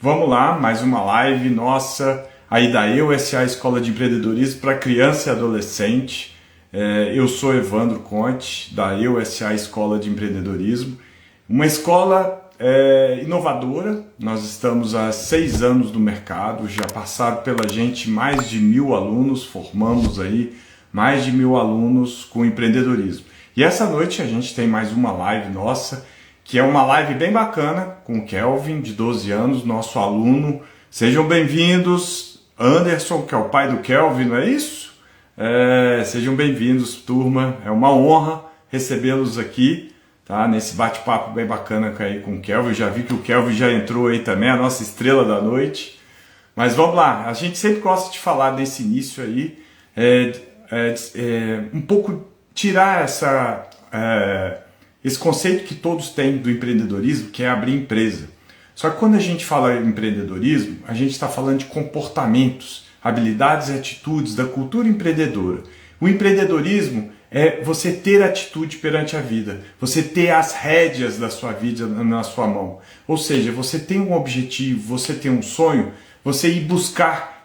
Vamos lá, mais uma live nossa aí da EUSA Escola de Empreendedorismo para Criança e Adolescente. Eu sou Evandro Conte, da EUSA Escola de Empreendedorismo, uma escola inovadora. Nós estamos há 6 anos no mercado, já passaram pela gente mais de 1.000 alunos, formamos aí mais de 1.000 alunos com empreendedorismo. E essa noite a gente tem mais uma live nossa, que é uma live bem bacana com o Kelvin, de 12 anos, nosso aluno. Sejam bem-vindos, Anderson, que é o pai do Kelvin, não é isso? Sejam bem-vindos, turma. É uma honra recebê-los aqui, tá? Nesse bate-papo bem bacana aí com o Kelvin. Eu já vi que o Kelvin já entrou aí também, a nossa estrela da noite. Mas vamos lá, a gente sempre gosta de falar nesse início aí, um pouco tirar esse conceito que todos têm do empreendedorismo, que é abrir empresa. Só que quando a gente fala em empreendedorismo, a gente está falando de comportamentos, habilidades e atitudes da cultura empreendedora. O empreendedorismo é você ter atitude perante a vida, você ter as rédeas da sua vida na sua mão. Ou seja, você tem um objetivo, você tem um sonho, você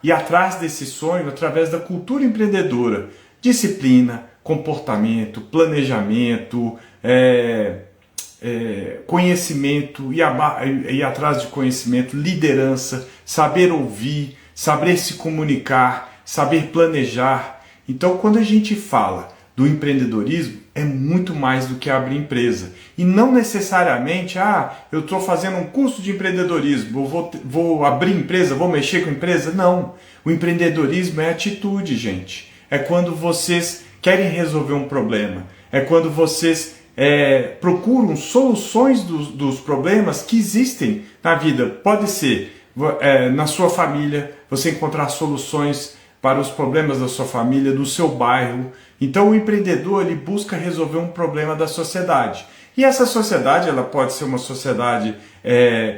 ir atrás desse sonho através da cultura empreendedora. Disciplina, comportamento, planejamento, conhecimento, ir atrás de conhecimento, liderança, saber ouvir, saber se comunicar, saber planejar. Então, quando a gente fala do empreendedorismo, é muito mais do que abrir empresa. E não necessariamente, eu estou fazendo um curso de empreendedorismo, eu vou abrir empresa, vou mexer com empresa. Não. O empreendedorismo é atitude, gente. É quando vocês querem resolver um problema. É quando vocês procuram soluções dos problemas que existem na vida. Pode ser na sua família, você encontrar soluções para os problemas da sua família, do seu bairro. Então o empreendedor ele busca resolver um problema da sociedade. E essa sociedade ela pode ser uma sociedade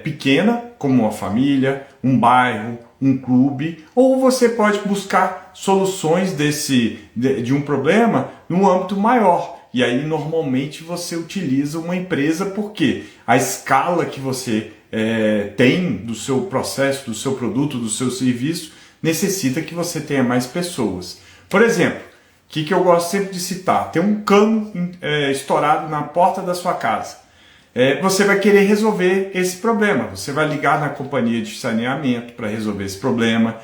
pequena, como uma família, um bairro, um clube, ou você pode buscar soluções de um problema num âmbito maior. E aí normalmente você utiliza uma empresa porque a escala que você tem do seu processo, do seu produto, do seu serviço, necessita que você tenha mais pessoas. Por exemplo, o que eu gosto sempre de citar? Tem um cano estourado na porta da sua casa. Você vai querer resolver esse problema. Você vai ligar na companhia de saneamento para resolver esse problema.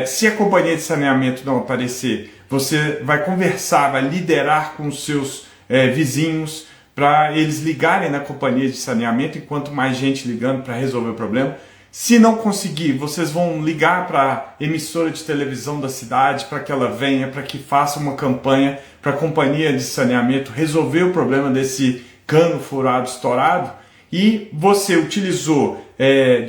Se a companhia de saneamento não aparecer, você vai conversar, vai liderar com os seus vizinhos para eles ligarem na companhia de saneamento, enquanto mais gente ligando para resolver o problema. Se não conseguir, vocês vão ligar para a emissora de televisão da cidade para que ela venha, para que faça uma campanha para a companhia de saneamento resolver o problema desse cano furado estourado. E você utilizou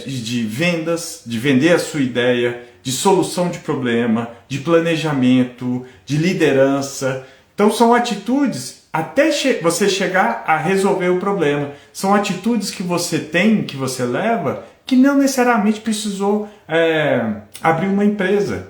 de vendas, de vender a sua ideia, de solução de problema, de planejamento, de liderança. Então são atitudes até você chegar a resolver o problema. São atitudes que você tem, que você leva, que não necessariamente precisou abrir uma empresa.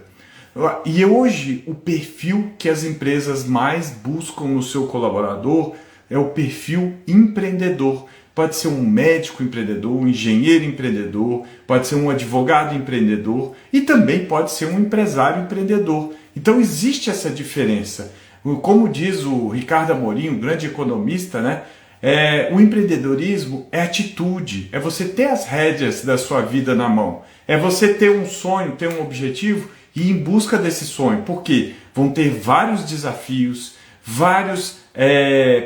E hoje o perfil que as empresas mais buscam no seu colaborador é o perfil empreendedor. Pode ser um médico empreendedor, um engenheiro empreendedor, pode ser um advogado empreendedor e também pode ser um empresário empreendedor. Então existe essa diferença. Como diz o Ricardo Amorim, um grande economista, né? O empreendedorismo é atitude, é você ter as rédeas da sua vida na mão, é você ter um sonho, ter um objetivo e ir em busca desse sonho, porque vão ter vários desafios, vários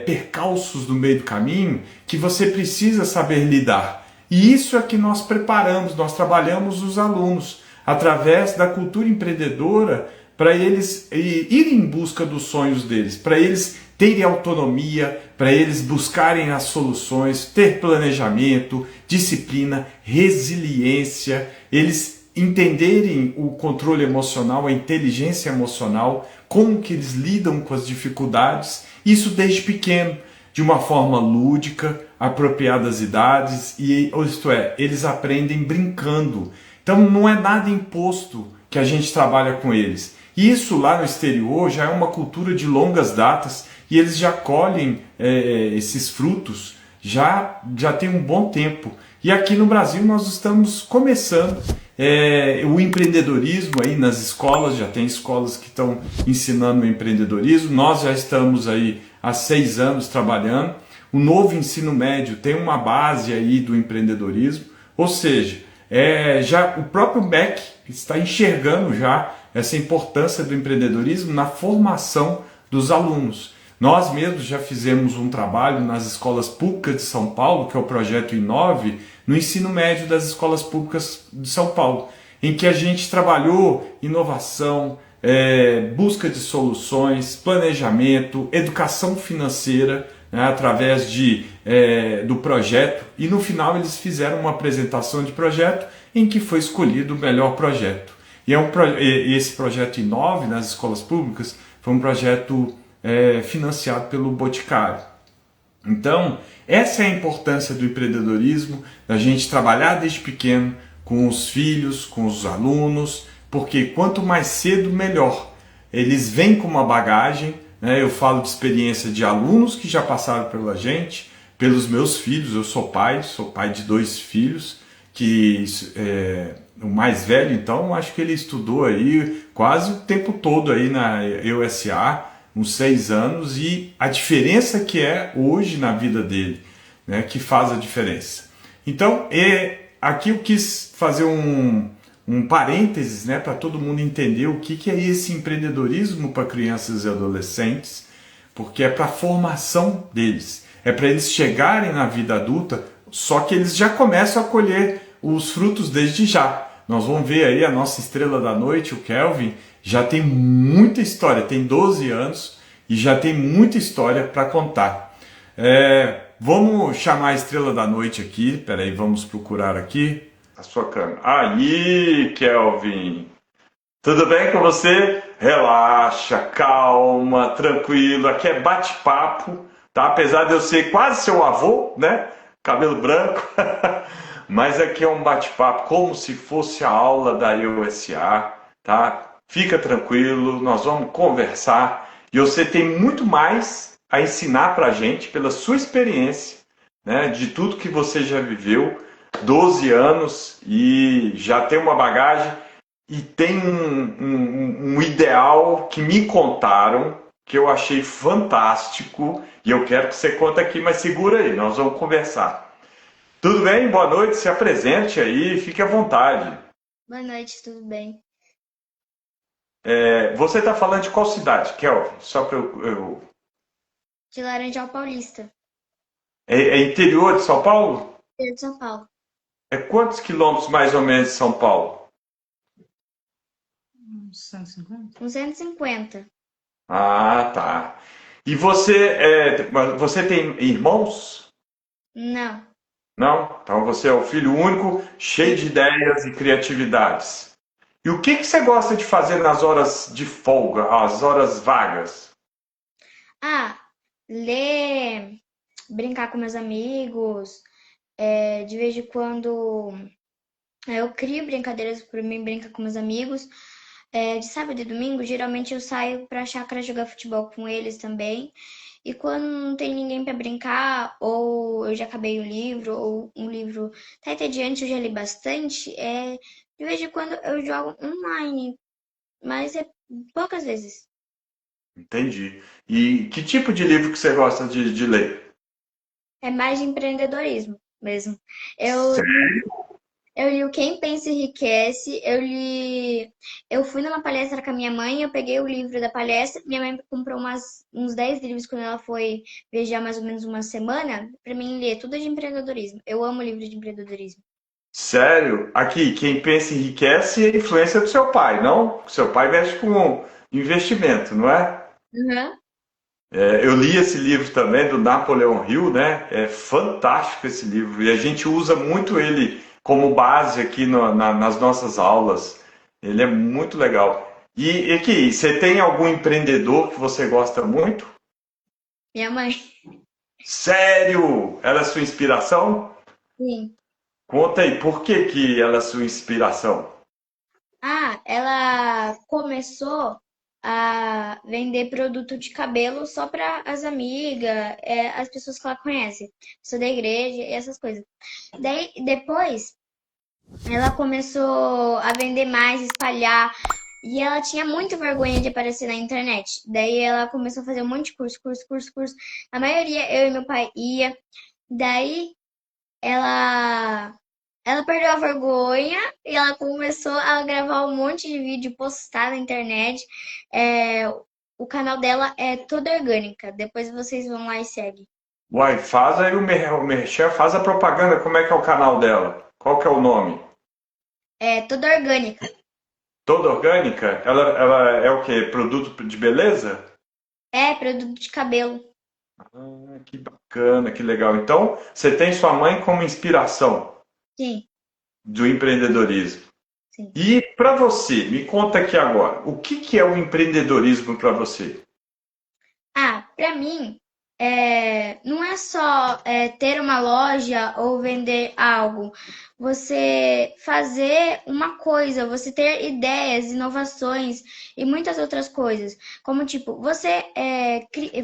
percalços no meio do caminho que você precisa saber lidar. E isso é que nós preparamos, nós trabalhamos os alunos através da cultura empreendedora para eles irem em busca dos sonhos deles, para eles terem autonomia, para eles buscarem as soluções, ter planejamento, disciplina, resiliência, eles entenderem o controle emocional, a inteligência emocional, como que eles lidam com as dificuldades, isso desde pequeno, de uma forma lúdica, apropriada às idades, isto é, eles aprendem brincando. Então não é nada imposto que a gente trabalha com eles. Isso lá no exterior já é uma cultura de longas datas e eles já colhem esses frutos já tem um bom tempo. E aqui no Brasil nós estamos começando o empreendedorismo aí nas escolas, já tem escolas que estão ensinando o empreendedorismo, nós já estamos aí há 6 anos trabalhando. O novo ensino médio tem uma base aí do empreendedorismo, ou seja, já o próprio MEC está enxergando já essa importância do empreendedorismo na formação dos alunos. Nós mesmos já fizemos um trabalho nas escolas públicas de São Paulo, que é o projeto Inove, no ensino médio das escolas públicas de São Paulo, em que a gente trabalhou inovação, busca de soluções, planejamento, educação financeira, né, através do projeto, e no final eles fizeram uma apresentação de projeto em que foi escolhido o melhor projeto. E esse projeto Inove nas escolas públicas foi um projeto financiado pelo Boticário. Então, essa é a importância do empreendedorismo, da gente trabalhar desde pequeno com os filhos, com os alunos, porque quanto mais cedo, melhor. Eles vêm com uma bagagem, né? Eu falo de experiência de alunos que já passaram pela gente, pelos meus filhos. Eu sou pai de 2 filhos, que o mais velho, então, acho que ele estudou aí quase o tempo todo aí na USA, uns 6 anos, e a diferença que é hoje na vida dele, né, que faz a diferença. Então, aqui eu quis fazer um parênteses, né, para todo mundo entender o que é esse empreendedorismo para crianças e adolescentes, porque é para a formação deles, é para eles chegarem na vida adulta, só que eles já começam a colher os frutos desde já. Nós vamos ver aí a nossa estrela da noite, o Kelvin, já tem muita história, tem 12 anos e já tem muita história para contar. Vamos chamar a estrela da noite aqui, peraí, vamos procurar aqui a sua câmera. Aí, Kelvin, tudo bem com você? Relaxa, calma, tranquilo, aqui é bate-papo, tá? Apesar de eu ser quase seu avô, né? Cabelo branco, mas aqui é um bate-papo como se fosse a aula da USA, tá? Fica tranquilo, nós vamos conversar e você tem muito mais a ensinar para a gente pela sua experiência, né, de tudo que você já viveu, 12 anos e já tem uma bagagem e tem um ideal que me contaram, que eu achei fantástico e eu quero que você conte aqui, mas segura aí, nós vamos conversar. Tudo bem? Boa noite, se apresente aí, fique à vontade. Boa noite, tudo bem? Você está falando de qual cidade, Kelvin? Só para eu. De Laranjal Paulista, É interior de São Paulo? interior de São Paulo. É quantos quilômetros mais ou menos de São Paulo? Uns 150? Uns 150. Ah, tá. E você tem irmãos? Não. Não? Então você é o filho único, cheio de ideias e criatividades. E o que você gosta de fazer nas horas de folga, as horas vagas? Ah, ler, brincar com meus amigos. De vez em quando eu crio brincadeiras para mim brincar com meus amigos. De sábado e domingo, geralmente eu saio pra chácara jogar futebol com eles também. E quando não tem ninguém pra brincar, ou eu já acabei o livro, ou um livro tá entediante, eu já li bastante, de vez em quando eu jogo online, mas é poucas vezes. Entendi. E que tipo de livro que você gosta de ler? É mais de empreendedorismo mesmo. Eu Eu li o Quem Pensa Enriquece, eu fui numa palestra com a minha mãe, eu peguei o livro da palestra, minha mãe comprou uns 10 livros quando ela foi viajar mais ou menos uma semana, pra mim ler tudo de empreendedorismo. Eu amo livro de empreendedorismo. Sério? Aqui, quem pensa enriquece é a influência do seu pai, não? Seu pai mexe com investimento, não é? Uhum. Eu li esse livro também do Napoleão Hill, né? É fantástico esse livro e a gente usa muito ele como base aqui nas nossas aulas. Ele é muito legal. E aqui, você tem algum empreendedor que você gosta muito? Minha mãe. Sério? Ela é sua inspiração? Sim. Conta aí, por que ela é sua inspiração? Ela começou a vender produto de cabelo só para as amigas, as pessoas que ela conhece, pessoa da igreja e essas coisas. Daí, depois, ela começou a vender mais, espalhar, e ela tinha muita vergonha de aparecer na internet. Daí ela começou a fazer um monte de curso. A maioria, eu e meu pai ia. Daí ela ela perdeu a vergonha e ela começou a gravar um monte de vídeo, postar na internet. É, o canal dela é Toda Orgânica. Depois vocês vão lá e seguem. Uai, faz aí o Merchan, faz a propaganda, como é que é o canal dela? Qual que é o nome? É Toda Orgânica. Toda orgânica? Ela é o quê? Produto de beleza? É produto de cabelo. Ah, que bacana, que legal. Então, você tem sua mãe como inspiração Sim, do empreendedorismo. sim. E para você, me conta aqui agora, o que que é o empreendedorismo para você? Ah, pra mim, não é só ter uma loja ou vender algo. Você fazer uma coisa, você ter ideias, inovações e muitas outras coisas. Como, tipo, você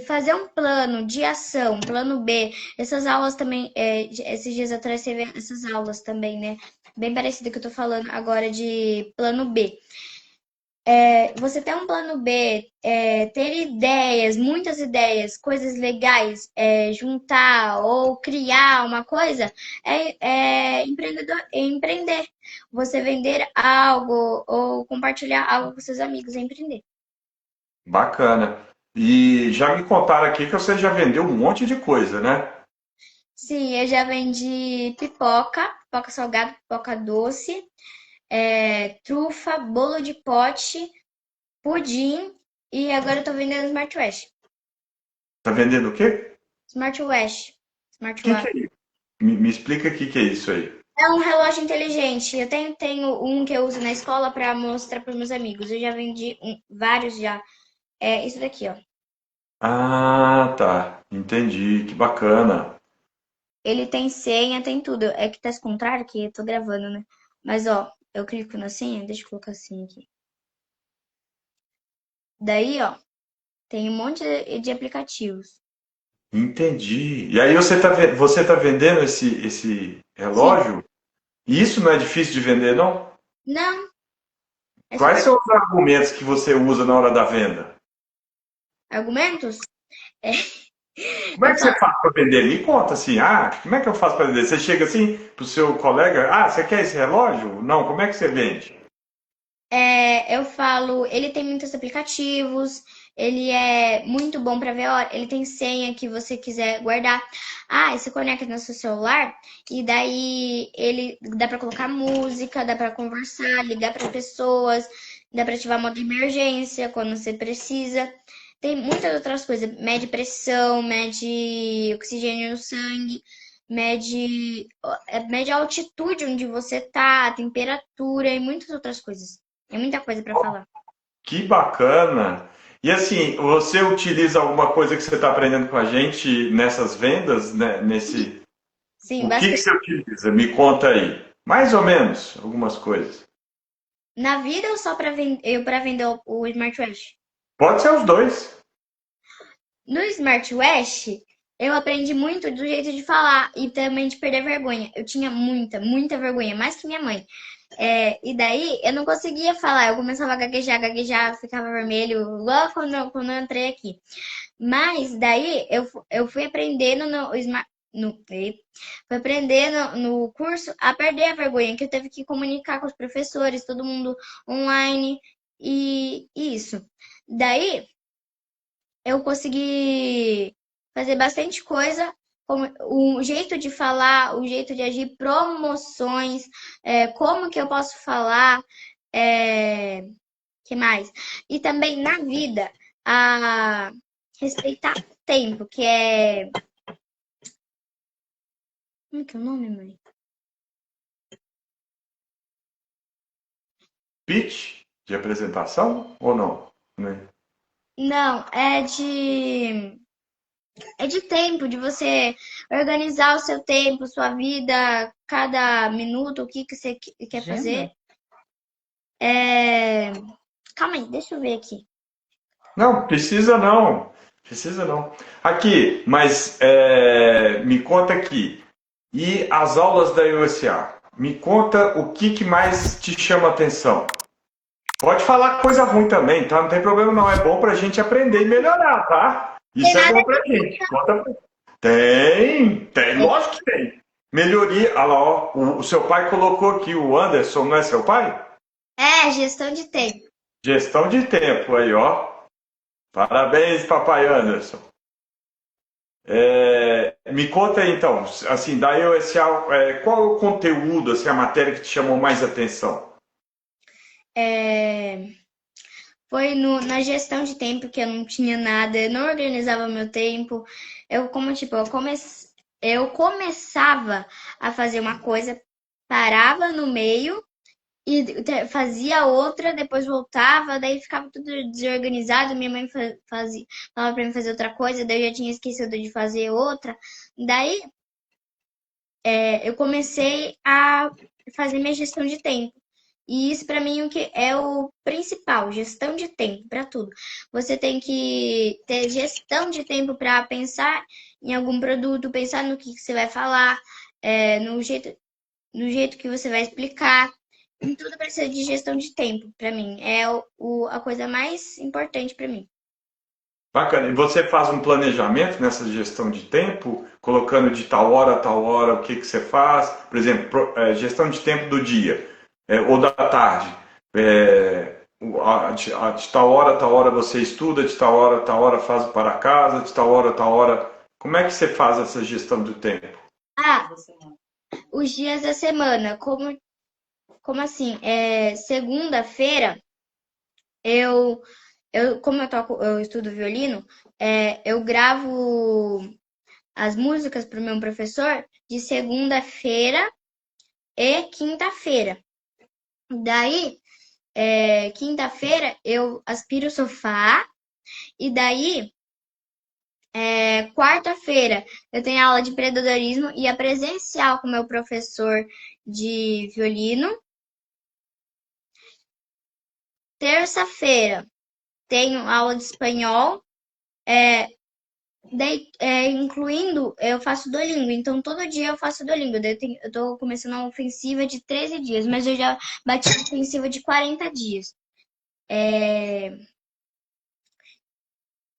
fazer um plano de ação, plano B. Essas aulas também, esses dias atrás teve essas aulas também, né? Bem parecido que eu tô falando agora de plano B. Você ter um plano B, ter ideias, muitas ideias, coisas legais, juntar ou criar uma coisa, é empreender. Você vender algo ou compartilhar algo com seus amigos, é empreender. Bacana. E já me contaram aqui que você já vendeu um monte de coisa, né? Sim, eu já vendi pipoca salgada, pipoca doce, trufa, bolo de pote, pudim e agora eu tô vendendo smartwatch. Tá vendendo o quê? Smartwatch. O que que Smartwatch. é isso? Me explica o que que é isso aí. É um relógio inteligente. Eu tenho um que eu uso na escola para mostrar para meus amigos. Eu já vendi vários já. É isso daqui, ó. Ah, tá. Entendi. Que bacana. Ele tem senha, tem tudo. É que tá esse contrário que eu tô gravando, né? Mas, ó, eu clico na senha. Deixa eu colocar a senha aqui. Daí, ó, tem um monte de aplicativos. Entendi. E aí você tá vendendo esse Sim. relógio? E isso não é difícil de vender, não? Não, é Quais super. são os argumentos que você usa na hora da venda? Argumentos? É, Como é eu que você falo. faz para vender? Me conta assim, como é que eu faço para vender? Você chega assim pro seu colega, você quer esse relógio? Não, como é que você vende? Eu falo, ele tem muitos aplicativos, ele é muito bom para ver a hora, ele tem senha que você quiser guardar. Ah, e você conecta no seu celular e daí ele dá para colocar música, dá para conversar, ligar para pessoas, dá para ativar modo de emergência quando você precisa. Tem muitas outras coisas, mede pressão, mede oxigênio no sangue, mede a altitude onde você tá, a temperatura e muitas outras coisas. É muita coisa pra falar. Que bacana! E assim, você utiliza alguma coisa que você está aprendendo com a gente nessas vendas, né? Sim, O que que bastante. você utiliza? Me conta aí. Mais ou menos, algumas coisas. Na vida ou só para vender o smartwatch? Pode ser os dois. No smartwatch, eu aprendi muito do jeito de falar e também de perder vergonha. Eu tinha muita vergonha, mais que minha mãe. E daí eu não conseguia falar, eu começava a gaguejar, ficava vermelho, igual quando eu entrei aqui. Mas daí eu fui aprendendo fui aprendendo no curso a perder a vergonha, que eu teve que comunicar com os professores, todo mundo online e isso. Daí eu consegui fazer bastante coisa, como o jeito de falar, o jeito de agir, promoções, como que eu posso falar, que mais? E também na vida, a respeitar o tempo, que é. Como que é o nome, mãe? Pitch de apresentação ou não? Né? Não, é de tempo, de você organizar o seu tempo, sua vida, cada minuto, o que que você quer fazer. Agenda? É... Calma aí, deixa eu ver aqui. Não, precisa não. Precisa não. Aqui, mas me conta aqui. E as aulas da USA? Me conta o que mais te chama a atenção. Pode falar coisa ruim também, tá? Não tem problema não. É bom pra gente aprender e melhorar, tá? Tem Isso é nada bom pra gente. Conta pra... Tem, de lógico que tem. Melhoria. Olha lá, ó, o seu pai colocou aqui, o Anderson, não é seu pai? gestão de tempo. Gestão de tempo aí, ó. Parabéns, papai Anderson. Me conta aí, então, assim, da EOSA, qual é o conteúdo, assim, a matéria que te chamou mais atenção? É, Foi na gestão de tempo que eu não tinha nada, eu não organizava meu tempo. Eu começava a fazer uma coisa, parava no meio e fazia outra, depois voltava, daí ficava tudo desorganizado. Minha mãe falava pra mim fazer outra coisa, daí eu já tinha esquecido de fazer outra. Daí eu comecei a fazer minha gestão de tempo. E isso para mim o que é o principal, gestão de tempo para tudo. Você tem que ter gestão de tempo para pensar em algum produto, pensar no que você vai falar, no jeito que você vai explicar. Em tudo precisa de gestão de tempo, para mim. É a coisa mais importante para mim. Bacana. E você faz um planejamento nessa gestão de tempo, colocando de tal hora a tal hora o que que você faz? Por exemplo, gestão de tempo do dia, ou da tarde. De tal hora a tal hora você estuda, de tal hora a tal hora faz o para casa, de tal hora a tal hora. Como é que você faz essa gestão do tempo? Ah, os dias da semana, como assim? Segunda-feira, eu, como eu estudo violino, eu gravo as músicas para o meu professor de segunda-feira e quinta-feira. Daí, quinta-feira, eu aspiro o sofá, e daí, quarta-feira, eu tenho aula de empreendedorismo e é presencial com o meu professor de violino. Terça-feira, tenho aula de espanhol. Incluindo, eu faço Duolingo, então todo dia eu faço Duolingo. Eu tô começando uma ofensiva de 13 dias, mas eu já bati a ofensiva de 40 dias.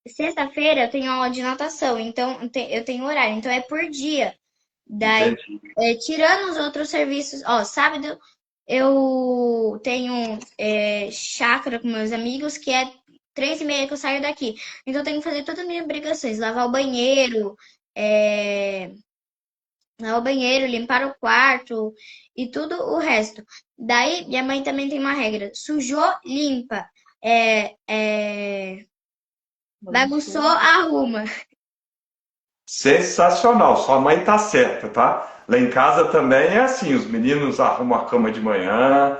Sexta-feira eu tenho aula de natação, então eu tenho horário, então é por dia. Daí, Entendi. tirando os outros serviços, ó, sábado eu tenho chácara com meus amigos, que é 3h30 que eu saio daqui. Então eu tenho que fazer todas as minhas obrigações, é, lavar o banheiro, limpar o quarto e tudo o resto. Daí, minha mãe também tem uma regra: sujou, limpa. Bagunçou, arruma. Sensacional, sua mãe tá certa, tá? Lá em casa também é assim, os meninos arrumam a cama de manhã,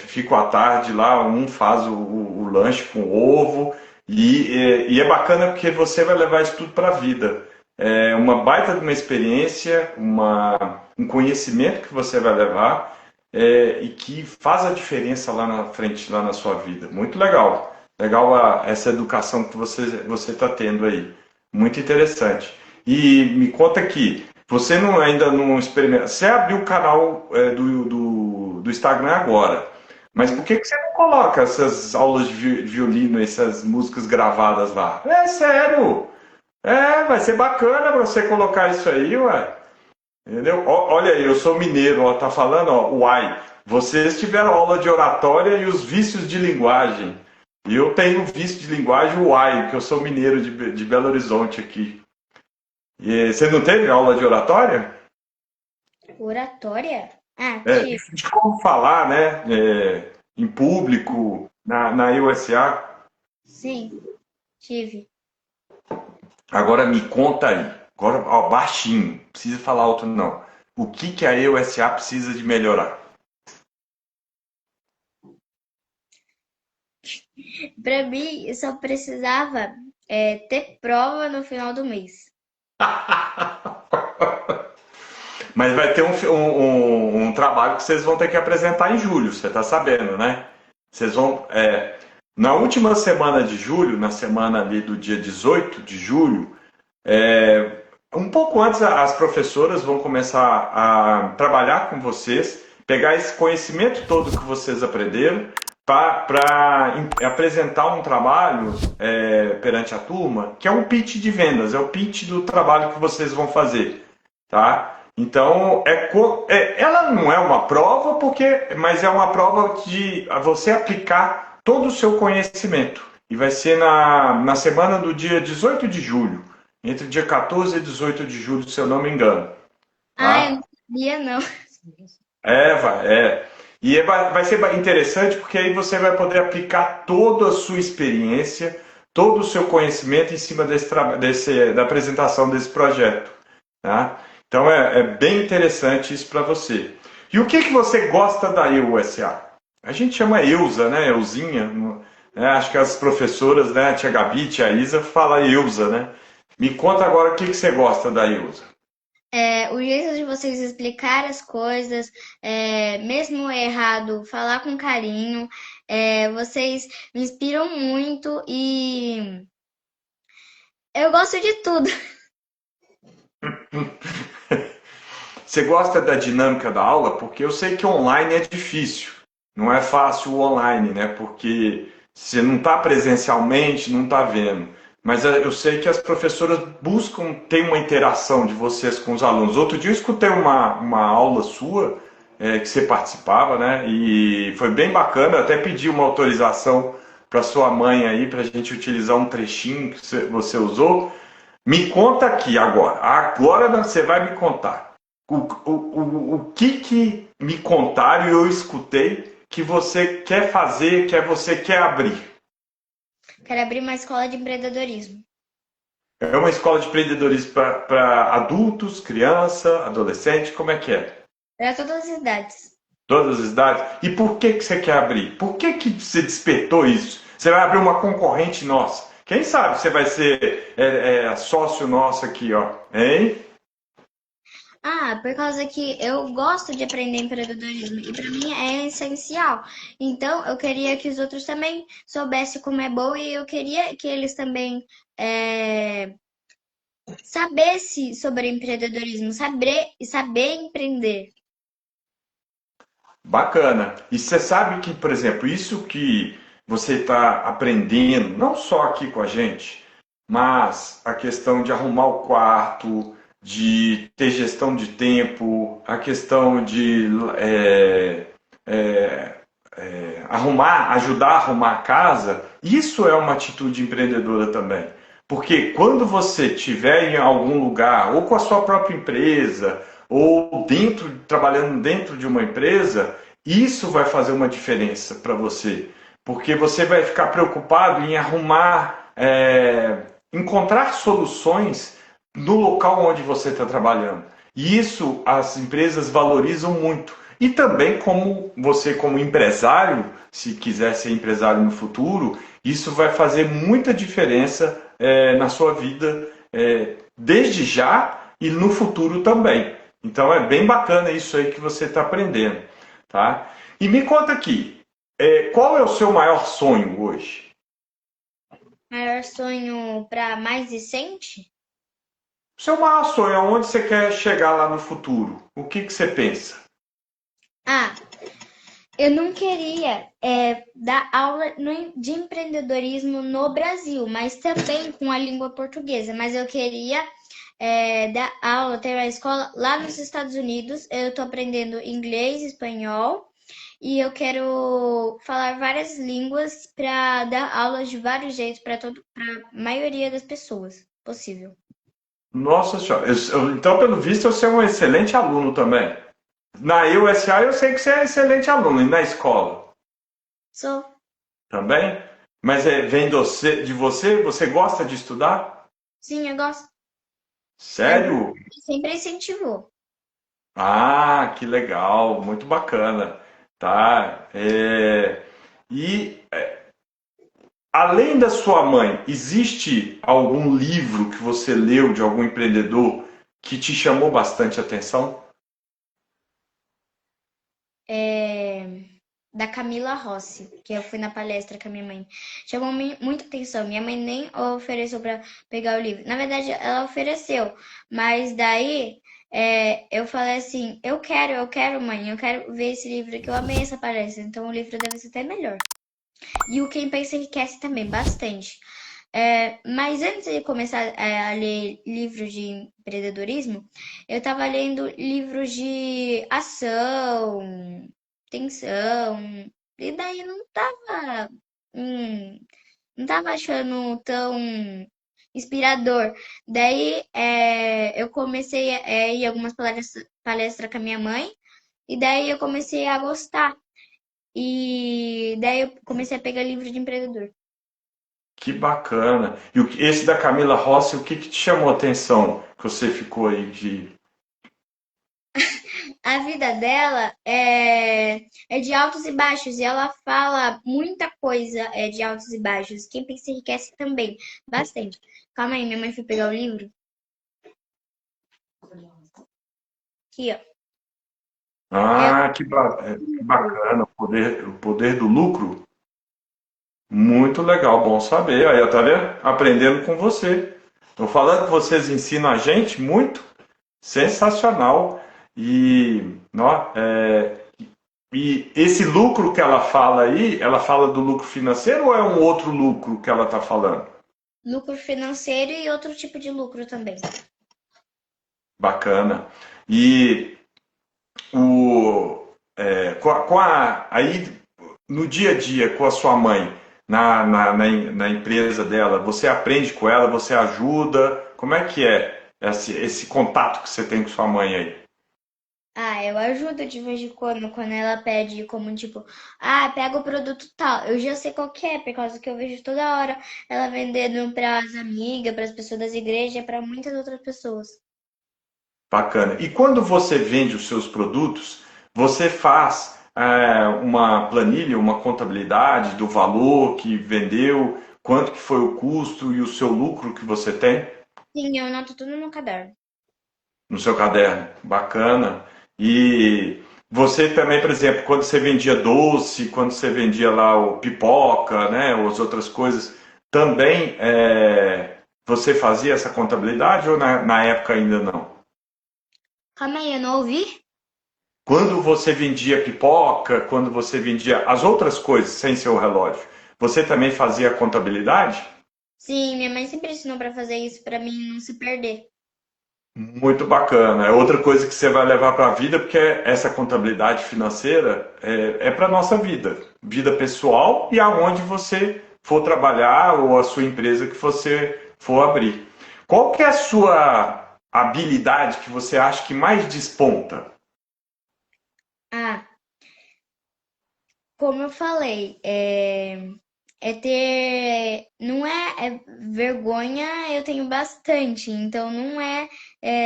ficam à tarde lá, um faz o lanche com ovo, e é bacana porque você vai levar isso tudo para a vida. É uma baita de uma experiência, um conhecimento que você vai levar, e que faz a diferença lá na frente, lá na sua vida. Muito legal. Legal essa educação que você está tendo aí. Muito interessante. E me conta aqui, você ainda não experimenta. Você abriu o canal do Instagram agora, mas por que você não coloca essas aulas de violino, essas músicas gravadas lá? É sério! Vai ser bacana pra você colocar isso aí, ué. Entendeu? Olha aí, eu sou mineiro, ó, tá falando, ó, uai. Vocês tiveram aula de oratória e os vícios de linguagem. E eu tenho vício de linguagem uai, que eu sou mineiro de Belo Horizonte aqui. E você não teve aula de oratória? Oratória? Ah, tive. De como falar, né? Em público, na USA. Sim, tive. Agora me conta aí. Agora, ó, baixinho, não precisa falar alto não. O que a USA precisa de melhorar? Pra mim, eu só precisava ter prova no final do mês. Mas vai ter um trabalho que vocês vão ter que apresentar em julho, você está sabendo, né? Vocês vão. Na última semana de julho, na semana ali do dia 18 de julho, um pouco antes as professoras vão começar a trabalhar com vocês, pegar esse conhecimento todo que vocês aprenderam para apresentar um trabalho perante a turma, que é um pitch de vendas, é o pitch do trabalho que vocês vão fazer, tá? Então, ela não é uma prova, mas é uma prova de você aplicar todo o seu conhecimento. E vai ser na semana do dia 18 de julho, entre o dia 14 e 18 de julho, se eu não me engano. Ah, eu Tá? não sabia, não. Vai. E vai ser interessante porque aí você vai poder aplicar toda a sua experiência, todo o seu conhecimento em cima da apresentação desse projeto. Tá? Então é bem interessante isso para você. E o que você gosta da EUSA? A gente chama Eusa, né? Euzinha. Né? Acho que as professoras, né? A tia Gabi, a tia Isa, fala Eusa, né? Me conta agora o que você gosta da Eusa. O jeito de vocês explicar as coisas, mesmo errado, falar com carinho, vocês me inspiram muito e eu gosto de tudo. Você gosta da dinâmica da aula? Porque eu sei que online é difícil. Não é fácil o online, né? Porque você não está presencialmente, não está vendo. Mas eu sei que as professoras buscam ter uma interação de vocês com os alunos. Outro dia eu escutei uma aula sua, que você participava, né? E foi bem bacana. Eu até pedi uma autorização para sua mãe aí, para a gente utilizar um trechinho que você usou. Me conta aqui agora. Agora você vai me contar. O que me contaram e eu escutei que você quer fazer, que você quer abrir? Quero abrir uma escola de empreendedorismo É uma escola de empreendedorismo para adultos, criança, adolescente, como é que é? para todas as idades. Todas as idades. E por que você quer abrir? Por que você despertou isso? Você vai abrir uma concorrente nossa. Quem sabe você vai ser sócio nosso aqui, ó. Hein? Por causa que eu gosto de aprender empreendedorismo e para mim é essencial. Então, eu queria que os outros também soubessem como é bom e eu queria que eles também sabessem sobre empreendedorismo, saber empreender. Bacana. E você sabe que, por exemplo, isso que você está aprendendo, não só aqui com a gente, mas a questão de arrumar o quarto, de ter gestão de tempo, a questão de arrumar, ajudar a arrumar a casa, isso é uma atitude empreendedora também. Porque quando você estiver em algum lugar, ou com a sua própria empresa, ou trabalhando dentro de uma empresa, isso vai fazer uma diferença para você. Porque você vai ficar preocupado em arrumar, encontrar soluções no local onde você está trabalhando. E isso as empresas valorizam muito. E também como você, como empresário, se quiser ser empresário no futuro, isso vai fazer muita diferença na sua vida, desde já e no futuro também. Então é bem bacana isso aí que você está aprendendo, tá? E me conta aqui, qual é o seu maior sonho hoje? Maior sonho para mais recente? Seu maior sonho, aonde você quer chegar lá no futuro? O que você pensa? Eu não queria dar aula de empreendedorismo no Brasil, mas também com a língua portuguesa. Mas eu queria dar aula, ter uma escola lá nos Estados Unidos. Eu estou aprendendo inglês, espanhol e eu quero falar várias línguas para dar aulas de vários jeitos para a maioria das pessoas possível. Nossa senhora, então pelo visto você é um excelente aluno também. Na USA eu sei que você é excelente aluno, e na escola Sou. também? Mas vem de você? Você gosta de estudar? Sim, eu gosto. Minha mãe Sério? sempre incentivou. Ah, que legal, muito bacana, tá? E além da sua mãe, existe algum livro que você leu de algum empreendedor que te chamou bastante atenção? da Camila Rossi, que eu fui na palestra com a minha mãe. Chamou muita atenção. Minha mãe nem ofereceu para pegar o livro. Na verdade, ela ofereceu, mas daí eu falei assim: eu quero, mãe, eu quero ver esse livro que eu amei essa palestra. Então o livro deve ser até melhor. E o Quem Pensa Enriquece também, bastante. Mas antes de começar a ler livros de empreendedorismo, eu estava lendo livros de ação, tensão, e daí não tava achando tão inspirador. Daí eu comecei a ir em algumas palestras com a minha mãe, e daí eu comecei a gostar. E daí eu comecei a pegar livro de empreendedor. Que bacana. E esse da Camila Rossi, o que que te chamou a atenção? Que você ficou aí de. A vida dela é de altos e baixos, e ela fala muita coisa de altos e baixos. Quem pensa enriquece também, bastante. Calma aí, minha mãe foi pegar o livro. Aqui, ó. É Ah, que bacana. O poder do lucro. Muito legal, bom saber. Aí, tá vendo? Aprendendo com você. Estou falando que vocês ensinam a gente muito. Sensacional. Ó, e esse lucro que ela fala aí, ela fala do lucro financeiro ou é um outro lucro que ela está falando? lucro financeiro e outro tipo de lucro também. Bacana. E aí no dia a dia com a sua mãe, na empresa dela, você aprende com ela, você ajuda? Como é que é esse contato que você tem com sua mãe aí? Ah, eu ajudo de vez em quando ela pede como tipo, pega o produto tal. Eu já sei qual que é, por causa que eu vejo toda hora ela vendendo para as amigas, para as pessoas das igrejas, para muitas outras pessoas. Bacana. E quando você vende os seus produtos, você faz uma planilha, uma contabilidade do valor que vendeu, quanto que foi o custo e o seu lucro que você tem Sim, eu anoto tudo no caderno. no seu caderno. Bacana. E você também, por exemplo, quando você vendia doce, quando você vendia lá o pipoca, né, ou as outras coisas, também você fazia essa contabilidade ou na época ainda não? Calma aí, eu não ouvi? Quando você vendia pipoca, quando você vendia as outras coisas sem seu relógio, você também fazia contabilidade? Sim, minha mãe sempre ensinou para fazer isso para mim não se perder. Muito bacana. É outra coisa que você vai levar para a vida, porque essa contabilidade financeira é para a nossa vida, vida pessoal e aonde você for trabalhar ou a sua empresa que você for abrir. Qual que é a sua habilidade que você acha que mais desponta? Ah, como eu falei, não é vergonha, eu tenho bastante, então não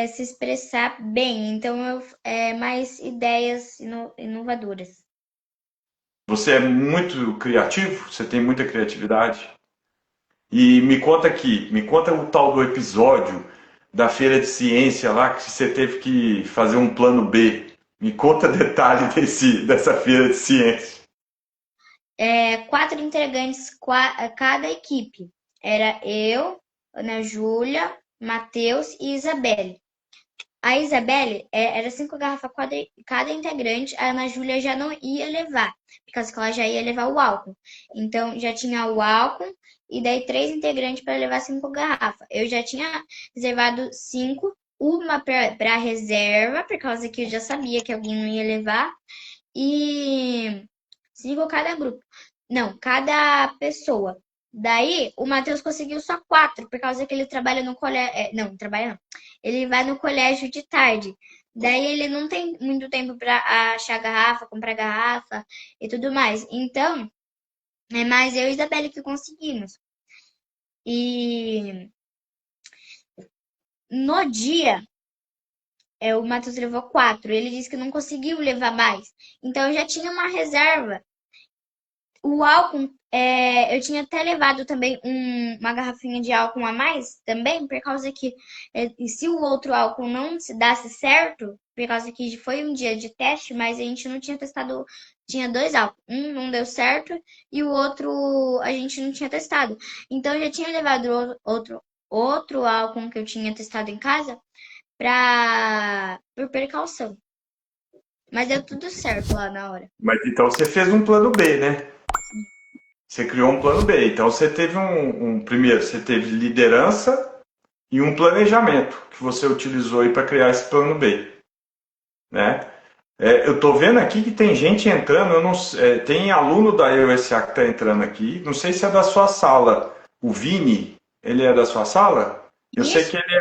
se expressar bem, então é mais ideias inovadoras. Você é muito criativo? Você tem muita criatividade? E me conta aqui, me conta o tal do episódio da feira de ciência lá que você teve que fazer um plano B. Me conta detalhe dessa feira de ciência. Quatro integrantes, cada equipe. Era eu, Ana Júlia, Matheus e Isabelle. A Isabelle era 5 garrafas cada integrante, a Ana Júlia já não ia levar, por causa que ela já ia levar o álcool. Então já tinha o álcool e daí 3 integrantes para levar 5 garrafas. Eu já tinha reservado 5, uma para reserva, por causa que eu já sabia que alguém não ia levar, e 5 cada grupo. Não, cada pessoa. Daí, o Matheus conseguiu só 4, por causa que ele trabalha no colégio. Não, trabalha não. Ele vai no colégio de tarde. Daí, ele não tem muito tempo para achar garrafa, comprar garrafa e tudo mais. Então, é mais eu e Isabelle que conseguimos. E no dia, o Matheus levou 4. Ele disse que não conseguiu levar mais. Então, eu já tinha uma reserva. O álcool, eu tinha até levado também uma garrafinha de álcool a mais também, por causa que e se o outro álcool não se desse certo, por causa que foi um dia de teste, mas a gente não tinha testado tinha dois álcool. Um não deu certo e o outro a gente não tinha testado. Então eu já tinha levado outro álcool que eu tinha testado em casa por precaução. Mas deu tudo certo lá na hora. Mas então você fez um plano B, né? Você criou um plano B. Então você teve primeiro, você teve liderança e um planejamento que você utilizou aí para criar esse plano B, né? Eu estou vendo aqui que tem gente entrando, eu não, tem aluno da EUSA que está entrando aqui, não sei se é da sua sala. O Vini, ele é da sua sala? Eu sei Isso que ele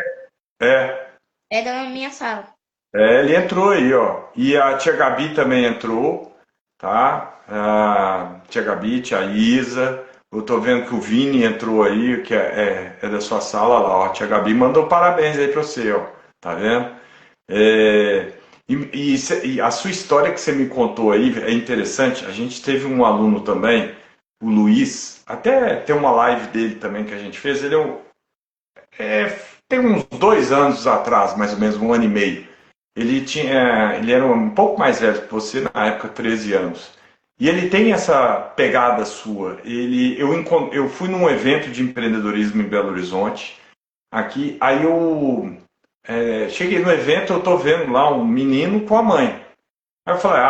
é. é da minha sala. Ele entrou aí, ó. E a tia Gabi também entrou, tá? A tia Gabi, tia Isa. Eu tô vendo que o Vini entrou aí, que é da sua sala lá, ó. A tia Gabi mandou parabéns aí pra você, ó. Tá vendo? É, e a sua história que você me contou aí é interessante. A gente teve um aluno também, o Luiz, até tem uma live dele também que a gente fez. Ele tem uns 2 anos atrás, mais ou menos, 1 ano e meio. Ele era um pouco mais velho que você, na época, 13 anos. E ele tem essa pegada sua. Eu fui num evento de empreendedorismo em Belo Horizonte, aqui, aí cheguei no evento, eu tô vendo lá um menino com a mãe. Aí eu falei,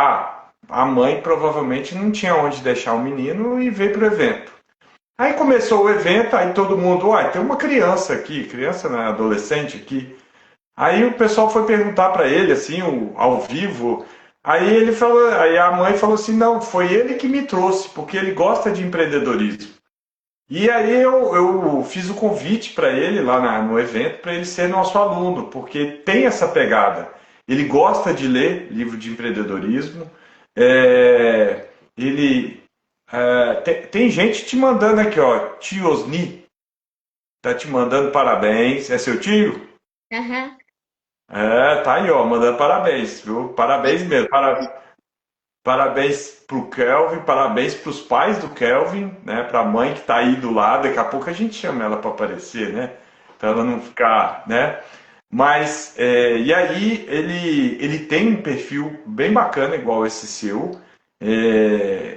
a mãe provavelmente não tinha onde deixar o menino e veio pro evento. Aí começou o evento, aí todo mundo, tem uma criança aqui, criança, né, adolescente aqui. Aí o pessoal foi perguntar para ele, assim, ao vivo. Aí a mãe falou assim, não, foi ele que me trouxe, porque ele gosta de empreendedorismo. E aí eu fiz o convite para ele lá no evento, para ele ser nosso aluno, porque tem essa pegada. Ele gosta de ler livro de empreendedorismo. É, tem gente te mandando aqui, ó, tio Osni, tá te mandando parabéns. É seu tio? Aham. Tá aí, ó, mandando parabéns, viu? Parabéns mesmo. Parabéns pro Kelvin, parabéns pros pais do Kelvin, né? Pra mãe que tá aí do lado. Daqui a pouco a gente chama ela para aparecer, né? Pra ela não ficar, né? Mas, e aí, ele tem um perfil bem bacana, igual esse seu.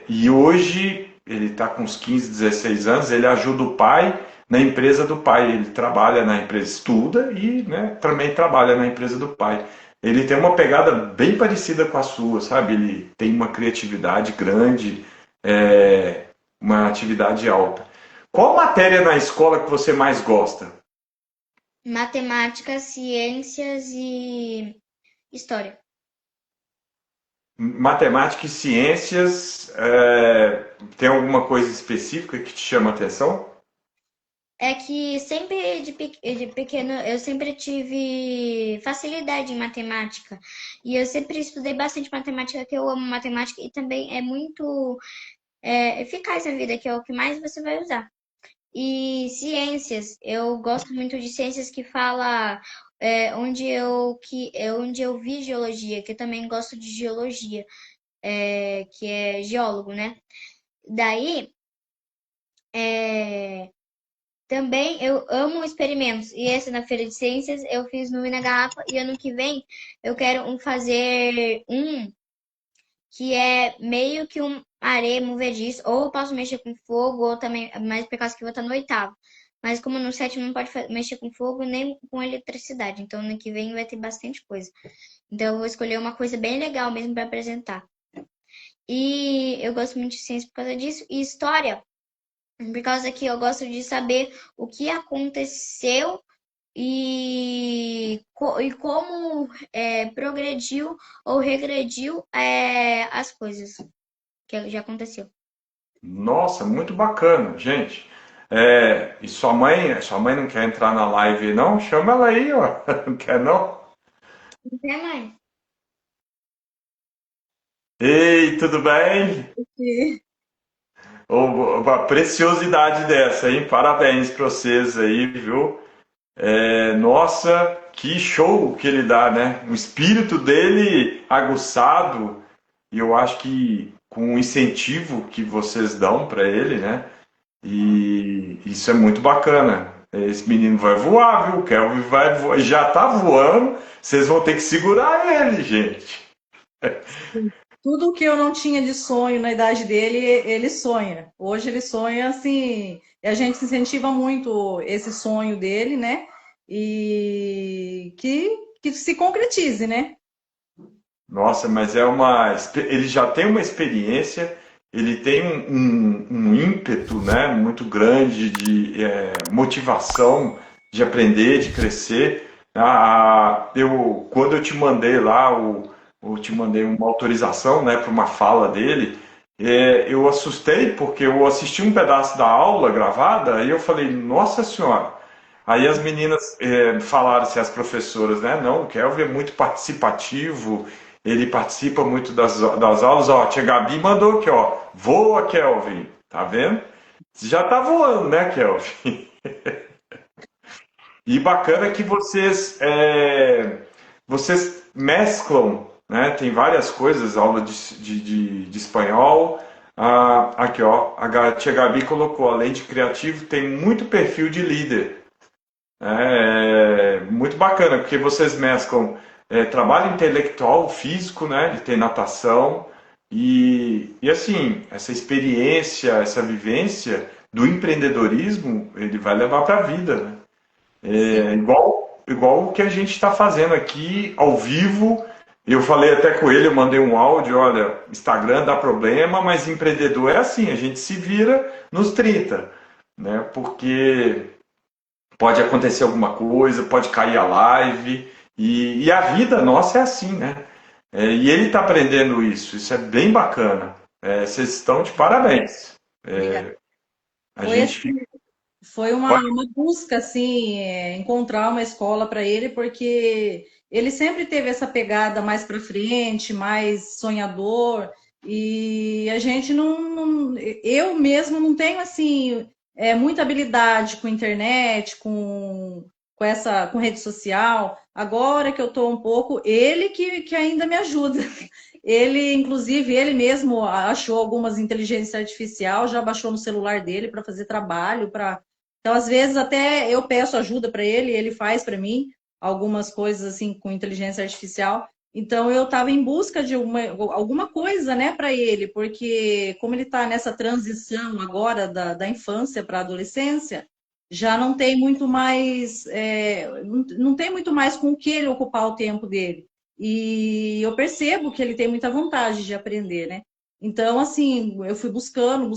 E hoje, ele tá com uns 15, 16 anos, ele ajuda o pai na empresa do pai. Ele trabalha na empresa, estuda e, né, também trabalha na empresa do pai. Ele tem uma pegada bem parecida com a sua, sabe? Ele tem uma criatividade grande, uma atividade alta. Qual matéria na escola que você mais gosta? Matemática, ciências e história. Matemática e ciências, tem alguma coisa específica que te chama a atenção? É que sempre de pequeno eu sempre tive facilidade em matemática. E eu sempre estudei bastante matemática, que eu amo matemática e também é muito eficaz na vida, que é o que mais você vai usar. E ciências, eu gosto muito de ciências que fala onde eu vi geologia, que eu também gosto de geologia, que é geólogo, né? Daí, é, também eu amo experimentos. E esse na Feira de Ciências eu fiz no Ina Garrafa e ano que vem eu quero fazer um que é meio que um areia movediço, ou eu posso mexer com fogo, ou também, mas por causa que eu vou estar no oitavo. Mas como no sétimo não pode mexer com fogo nem com eletricidade, então ano que vem vai ter bastante coisa. Então eu vou escolher uma coisa bem legal mesmo para apresentar. E eu gosto muito de ciência por causa disso. E história, por causa que eu gosto de saber o que aconteceu e como progrediu ou regrediu as coisas que já aconteceu. Nossa, muito bacana, gente. E sua mãe não quer entrar na live, não? Chama ela aí, ó. Não quer, não? Até mais. Ei, tudo bem? Uma preciosidade dessa, hein? Parabéns para vocês aí, viu? Nossa, que show que ele dá, né? O espírito dele aguçado, e eu acho que com o incentivo que vocês dão para ele, né? E isso é muito bacana. Esse menino vai voar, viu? O Kelvin vai voar, já tá voando, vocês vão ter que segurar ele, gente. tudo que eu não tinha de sonho na idade dele, ele sonha. Hoje ele sonha assim, e a gente incentiva muito esse sonho dele, né? E que se concretize, né? Nossa, mas ele já tem uma experiência, ele tem um ímpeto, né, muito grande de motivação de aprender, de crescer. Quando eu te mandei lá, eu te mandei uma autorização, né, para uma fala dele, eu assustei porque eu assisti um pedaço da aula gravada e eu falei, Nossa Senhora! Aí as meninas falaram, assim, as professoras, né? Não, o Kelvin é muito participativo, ele participa muito das aulas. Ó, a tia Gabi mandou aqui, ó. Voa, Kelvin. Tá vendo? Já tá voando, né, Kelvin? E bacana que vocês mesclam, né? Tem várias coisas, aula de espanhol. Aqui, ó, a tia Gabi colocou, além de criativo, tem muito perfil de líder. Muito bacana, porque vocês mesclam trabalho intelectual, físico, né? Ele tem natação e assim, essa experiência, essa vivência do empreendedorismo, ele vai levar para a vida, né? Sim. Igual o que a gente está fazendo aqui ao vivo. Eu falei até com ele, eu mandei um áudio, olha, Instagram dá problema, mas empreendedor é assim, a gente se vira nos 30, né? Porque pode acontecer alguma coisa, pode cair a live, e a vida nossa é assim, né? E ele está aprendendo isso é bem bacana. Vocês estão de parabéns. Obrigada. A Foi gente assim, fica. foi uma busca, assim, encontrar uma escola para ele, porque ele sempre teve essa pegada mais para frente, mais sonhador, e a gente eu mesmo não tenho, assim, muita habilidade com internet, com rede social. Agora que eu estou um pouco, ele que ainda me ajuda. Ele, inclusive, ele mesmo achou algumas inteligência artificial, já baixou no celular dele para fazer trabalho, para então, às vezes, até eu peço ajuda para ele, ele faz para mim algumas coisas assim com inteligência artificial. Então, eu estava em busca de alguma coisa, né, para ele, porque como ele está nessa transição agora da infância para a adolescência, já não tem muito mais, não tem muito mais com o que ele ocupar o tempo dele. E eu percebo que ele tem muita vontade de aprender, né? Então, assim, eu fui buscando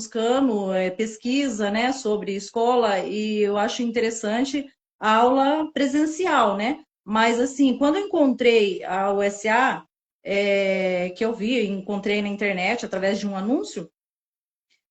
pesquisa, né, sobre escola e eu acho interessante a aula presencial, né? Mas, assim, quando eu encontrei a USA, que eu vi, encontrei na internet através de um anúncio,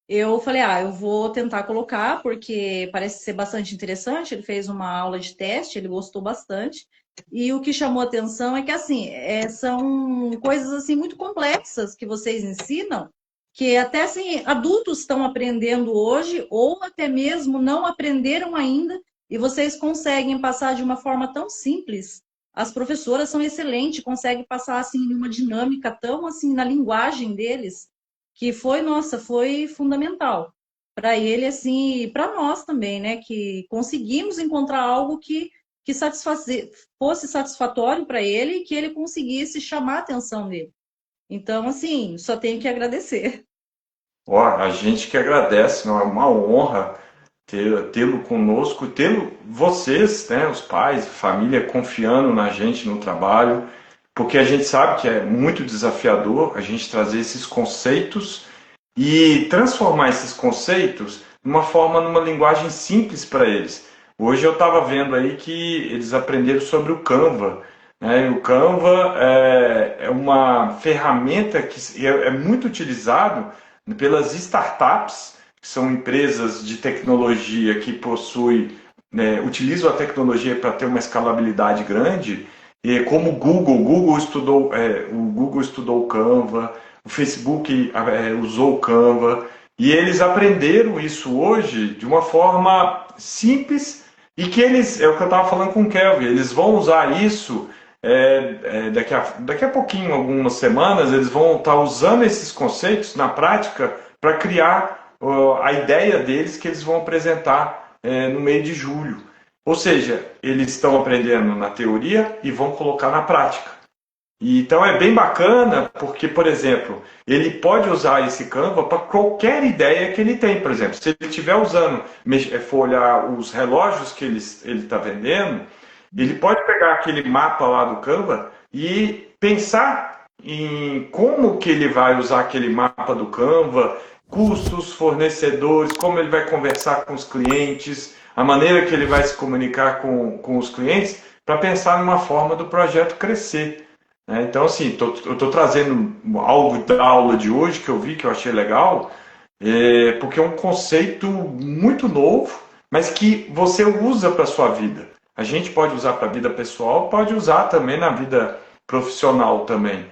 eu falei, eu vou tentar colocar, porque parece ser bastante interessante. Ele fez uma aula de teste, ele gostou bastante. E o que chamou atenção é que, assim, são coisas, assim, muito complexas que vocês ensinam, que até, assim, adultos estão aprendendo hoje, ou até mesmo não aprenderam ainda, e vocês conseguem passar de uma forma tão simples. As professoras são excelentes, conseguem passar, assim, uma dinâmica tão, assim, na linguagem deles, que foi, nossa, foi fundamental para ele, assim, e para nós também, né? Que conseguimos encontrar algo que fosse satisfatório para ele e que ele conseguisse chamar a atenção dele. Então, assim, só tenho que agradecer. Ó, a gente que agradece, não é uma honra tê-lo conosco, tê-lo vocês, né, os pais, família, confiando na gente no trabalho, porque a gente sabe que é muito desafiador a gente trazer esses conceitos e transformar esses conceitos numa linguagem simples para eles. Hoje eu estava vendo aí que eles aprenderam sobre o Canva, né? E o Canva é uma ferramenta que é muito utilizado pelas startups, que são empresas de tecnologia que possuem, né, utilizam a tecnologia para ter uma escalabilidade grande, e como o Google estudou o Canva, o Facebook usou o Canva, e eles aprenderam isso hoje de uma forma simples e que é o que eu estava falando com o Kelvin, eles vão usar isso daqui a pouquinho, algumas semanas, eles vão estar usando esses conceitos na prática para criar a ideia deles que eles vão apresentar no mês de julho. Ou seja, eles estão aprendendo na teoria e vão colocar na prática. E, então é bem bacana porque, por exemplo, ele pode usar esse Canva para qualquer ideia que ele tem. Por exemplo, se ele estiver usando, for olhar os relógios que ele está vendendo, ele pode pegar aquele mapa lá do Canva e pensar em como que ele vai usar aquele mapa do Canva, custos, fornecedores, como ele vai conversar com os clientes, a maneira que ele vai se comunicar com os clientes, para pensar numa forma do projeto crescer. Né? Então, assim, eu estou trazendo algo da aula de hoje que eu vi, que eu achei legal, porque é um conceito muito novo, mas que você usa para a sua vida. A gente pode usar para a vida pessoal, pode usar também na vida profissional também.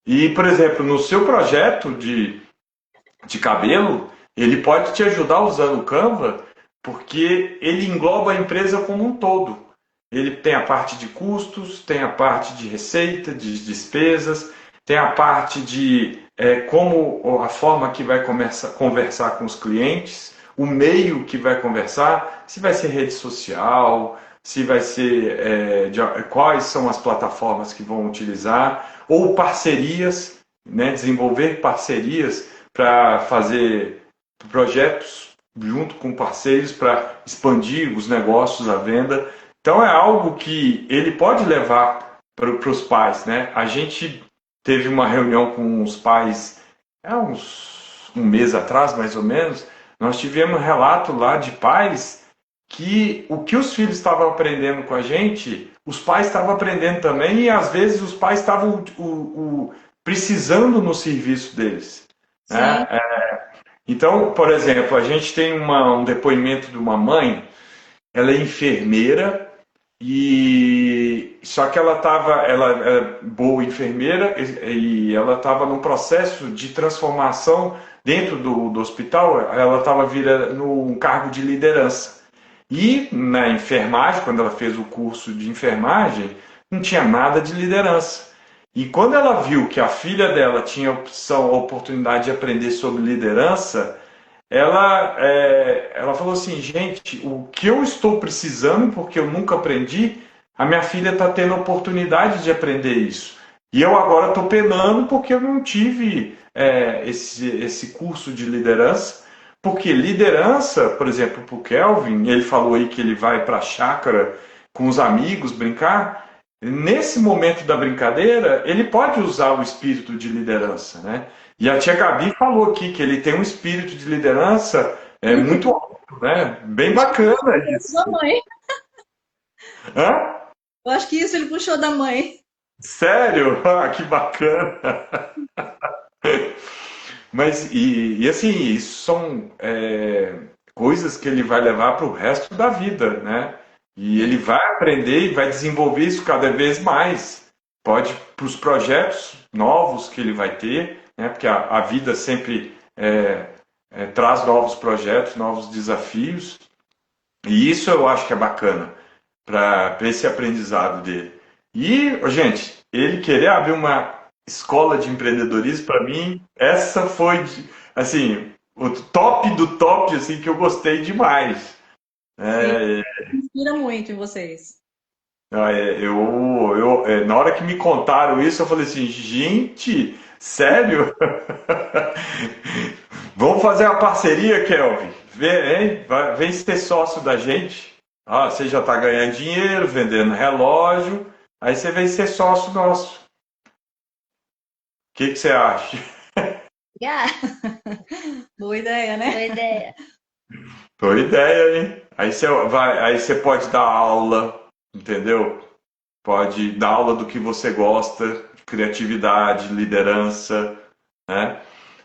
E, por exemplo, no seu projeto de cabelo, ele pode te ajudar usando o Canva, porque ele engloba a empresa como um todo. Ele tem a parte de custos, tem a parte de receita, de despesas, tem a parte de como a forma que vai conversar com os clientes, o meio que vai conversar, se vai ser rede social, se vai ser quais são as plataformas que vão utilizar, ou parcerias, né, desenvolver parcerias para fazer projetos junto com parceiros para expandir os negócios, a venda. Então é algo que ele pode levar para os pais, né? A gente teve uma reunião com os pais há um mês atrás, mais ou menos. Nós tivemos um relato lá de pais que o que os filhos estavam aprendendo com a gente, os pais estavam aprendendo também e às vezes os pais estavam precisando no serviço deles. Sim. Né? Então, por exemplo, a gente tem um depoimento de uma mãe, ela é enfermeira e só que ela é boa enfermeira e ela estava num processo de transformação dentro do hospital, ela estava virando num cargo de liderança. E na enfermagem, quando ela fez o curso de enfermagem, não tinha nada de liderança. E quando ela viu que a filha dela tinha a oportunidade de aprender sobre liderança, ela falou assim, gente, o que eu estou precisando, porque eu nunca aprendi, a minha filha está tendo a oportunidade de aprender isso. E eu agora estou penando porque eu não tive esse curso de liderança. Porque liderança, por exemplo, para o Kelvin, ele falou aí que ele vai para a chácara com os amigos brincar. Nesse momento da brincadeira, ele pode usar o espírito de liderança, né? E a tia Gabi falou aqui que ele tem um espírito de liderança muito alto, né? Bem bacana isso. Da mãe. Hã? Eu acho que isso ele puxou da mãe. Sério? Ah, que bacana! Mas, e assim, isso são coisas que ele vai levar para o resto da vida, né? E ele vai aprender e vai desenvolver isso cada vez mais. Pode para os projetos novos que ele vai ter, né? Porque a vida sempre traz novos projetos, novos desafios. E isso eu acho que é bacana para esse aprendizado dele. E, gente, ele querer abrir uma escola de empreendedorismo, para mim, essa foi, assim, o top do top, assim, que eu gostei demais. Sim, É, inspira muito em vocês. na hora que me contaram isso, eu falei assim, gente, sério? Vamos fazer uma parceria, Kelvin? Vem, hein? Vem ser sócio da gente. Ah, você já está ganhando dinheiro, vendendo relógio, aí você vem ser sócio nosso. O que você acha? Yeah, Boa ideia, né? boa ideia. Boa ideia, hein? Aí você pode dar aula, entendeu? Pode dar aula do que você gosta, criatividade, liderança, né?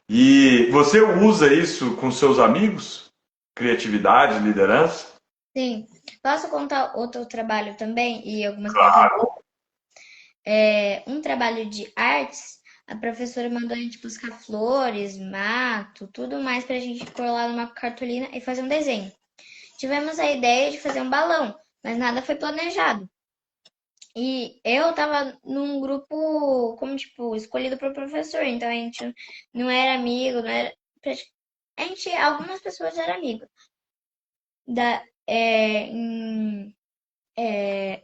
E você usa isso com seus amigos? Criatividade, liderança? Sim. Posso contar outro trabalho também e algumas brincadeiras? Claro. Um trabalho de artes, a professora mandou a gente buscar flores, mato, tudo mais pra gente pôr lá numa cartolina e fazer um desenho. Tivemos a ideia de fazer um balão, mas nada foi planejado. E eu tava num grupo, como tipo, escolhido pelo professor, então a gente não era amigo, não era. A gente, algumas pessoas eram amigos. Da, é, em-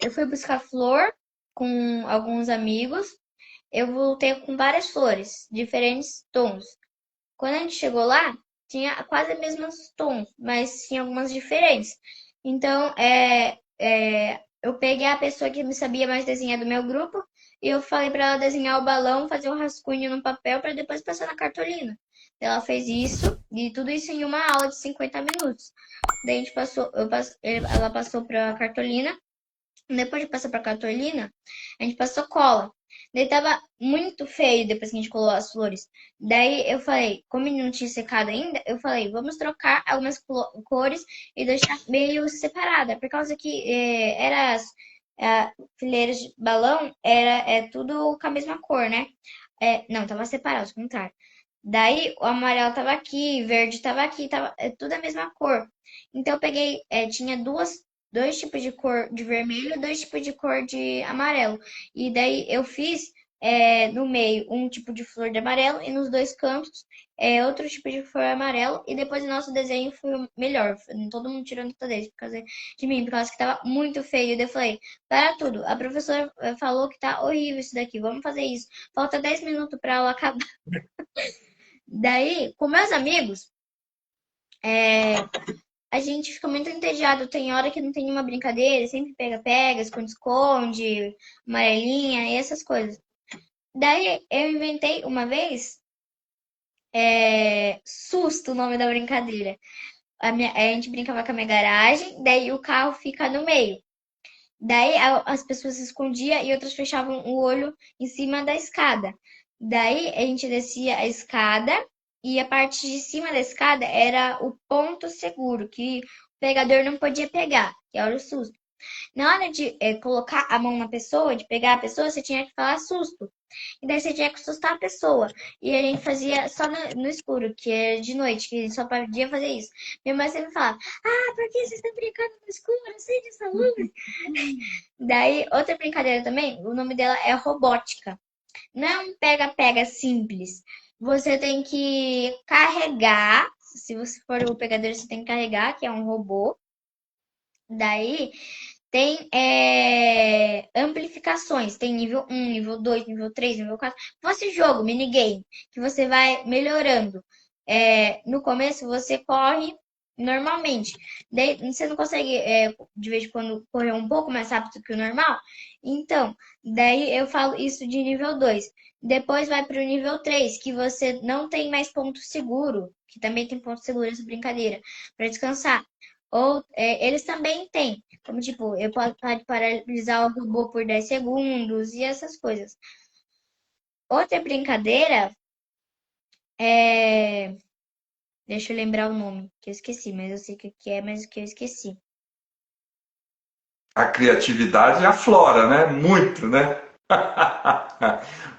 eu fui buscar flor com alguns amigos eu voltei com várias flores, diferentes tons. Quando a gente chegou lá, tinha quase os mesmos tons, mas tinha algumas diferentes. Então, eu peguei a pessoa que me sabia mais desenhar do meu grupo e eu falei para ela desenhar o balão, fazer um rascunho no papel para depois passar na cartolina. Ela fez isso e tudo isso em uma aula de 50 minutos. Daí a gente passou, ela passou para a cartolina. Depois de passar para a cartolina, a gente passou cola. Daí tava muito feio depois que a gente colou as flores. Daí eu falei, como não tinha secado ainda, eu falei, vamos trocar algumas cores e deixar meio separada. Por causa que era as fileiras de balão, tudo com a mesma cor, né? Não, tava separado, ao contrário. Daí o amarelo tava aqui, verde tava aqui, tava tudo a mesma cor. Então eu peguei, tinha dois tipos de cor de vermelho e dois tipos de cor de amarelo. E daí eu fiz no meio um tipo de flor de amarelo e nos dois cantos outro tipo de flor amarelo. E depois o nosso desenho foi melhor. Todo mundo tirou nota 10 por causa de mim, por causa que tava muito feio. E daí eu falei, para tudo. A professora falou que tá horrível isso daqui, vamos fazer isso. Falta 10 minutos pra aula acabar. Daí, com meus amigos, a gente fica muito entediado. Tem hora que não tem nenhuma brincadeira, sempre pega-pega, esconde-esconde, amarelinha e essas coisas. Daí, eu inventei uma vez, susto o nome da brincadeira. A gente brincava com a minha garagem, daí o carro fica no meio. Daí as pessoas se escondiam e outras fechavam o olho em cima da escada. Daí a gente descia a escada e a parte de cima da escada era o ponto seguro, que o pegador não podia pegar, que era o susto. Na hora de colocar a mão na pessoa, de pegar a pessoa, você tinha que falar susto. E daí você tinha que assustar a pessoa. E a gente fazia só no escuro, que é de noite, que a gente só podia fazer isso. Minha mãe sempre falava, por que vocês estão brincando no escuro? Acende essa luz. Daí, outra brincadeira também, o nome dela é robótica. Não é um pega-pega simples. Você tem que carregar. Se você for o pegador, você tem que carregar, que é um robô. Daí tem amplificações. Tem nível 1, nível 2, nível 3, nível 4. Fosse jogo, minigame, que você vai melhorando. No começo você corre normalmente. Daí você não consegue, de vez em quando, correr um pouco mais rápido que o normal. Então, daí eu falo isso de nível 2. Depois vai para o nível 3, que você não tem mais ponto seguro, que também tem ponto seguro essa brincadeira, para descansar. Ou eles também têm, como tipo, eu posso paralisar o robô por 10 segundos e essas coisas. Outra brincadeira é. Deixa eu lembrar o nome, que eu esqueci, mas eu sei o que é, mas que eu esqueci. A criatividade aflora, né? Muito, né?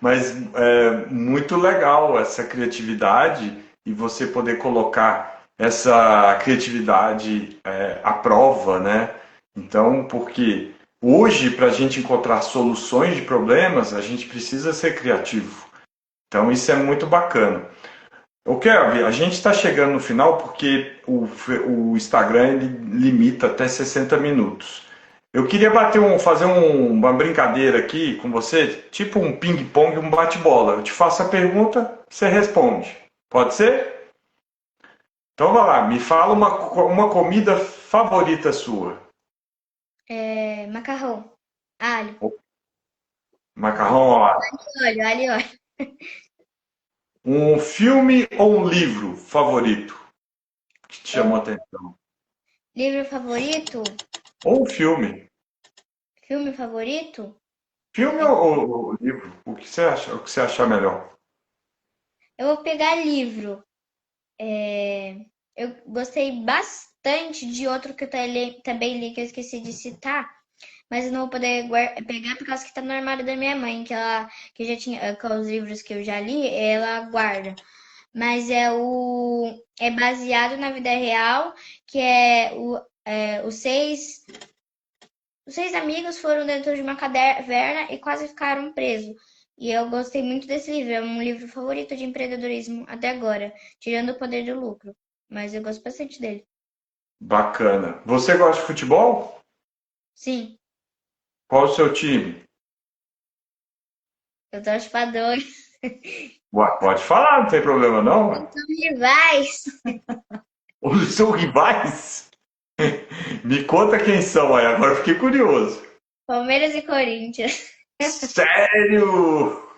Mas é muito legal essa criatividade e você poder colocar essa criatividade à prova, né? Então, porque hoje, para a gente encontrar soluções de problemas, a gente precisa ser criativo. Então, isso é muito bacana. O Kelvin, a gente está chegando no final porque o Instagram ele limita até 60 minutos. Eu queria fazer uma brincadeira aqui com você, tipo um ping-pong, um bate-bola. Eu te faço a pergunta, você responde. Pode ser? Então vai lá, me fala uma comida favorita sua. Macarrão. Alho. Macarrão ao alho. Alho, alho e óleo. Um filme ou um livro favorito que te chamou a atenção? Livro favorito? Ou um filme. Filme favorito? Filme ou livro? O que você acha? O que você achar melhor? Eu vou pegar livro. Eu gostei bastante de outro que eu também li, que eu esqueci de citar, mas eu não vou poder pegar por causa que tá no armário da minha mãe, que já tinha, com os livros que eu já li, ela guarda. Mas é baseado na vida real, que os seis amigos foram dentro de uma caverna e quase ficaram presos. E eu gostei muito desse livro, é um livro favorito de empreendedorismo até agora, tirando o poder do lucro. Mas eu gosto bastante dele. Bacana. Você gosta de futebol? Sim, Qual o seu time? Eu torço pra dois. Ué, pode falar, não tem problema não. Ué. São rivais. Os são rivais? Me conta quem são aí, agora eu fiquei curioso. Palmeiras e Corinthians. Sério?